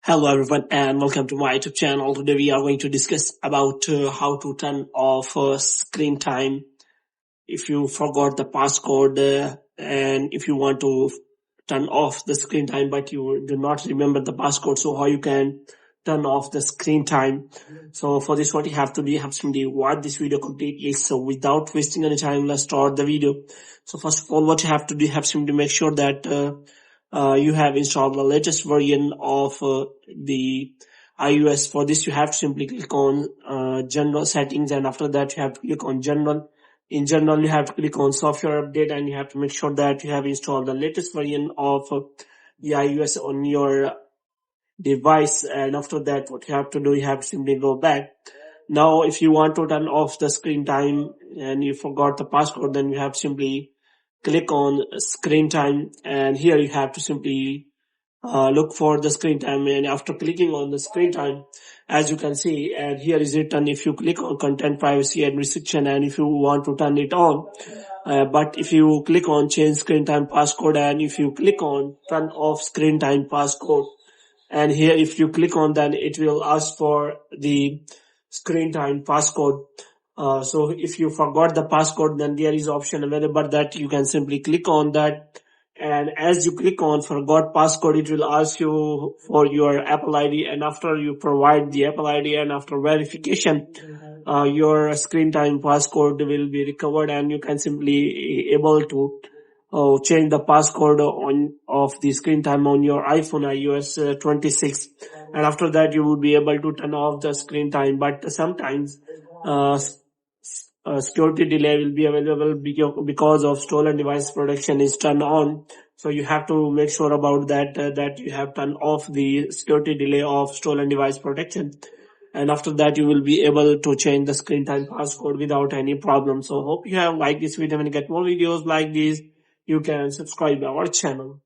Hello everyone and welcome to my YouTube channel. Today we are going to discuss about how to turn off screen time if you forgot the passcode and if you want to turn off the screen time but you do not remember the passcode, so how you can turn off the screen time. So for this what you have to do, you have to watch this video completely. So without wasting any time, let's start the video. So first of all, what you have to do, you have to make sure that you have installed the latest version of the iOS. For this you have to simply click on general settings, and after that you have to click on general. In general, you have to click on software update, and you have to make sure that you have installed the latest version of the iOS on your device. And after that, what you have to do, you have to simply go back. Now, if you want to turn off the screen time and you forgot the passcode, then you have to simply click on screen time, and here you have to simply look for the screen time. And after clicking on the screen time, as you can see, and here is written, if you click on content privacy and restriction, and if you want to turn it on, but if you click on change screen time passcode, and if you click on turn off screen time passcode, and here if you click on, then it will ask for the screen time passcode. So if you forgot the passcode, then there is option available that you can simply click on that. And as you click on forgot passcode, it will ask you for your Apple ID, and after you provide the Apple ID and after verification, your screen time passcode will be recovered, and you can simply able to change the passcode of the screen time on your iPhone iOS 26, and after that you will be able to turn off the screen time. But sometimes security delay will be available because of stolen device protection is turned on. So you have to make sure about that, that you have turned off the security delay of stolen device protection. And after that, you will be able to change the screen time passcode without any problem. So hope you have liked this video. When you get more videos like this, you can subscribe our channel.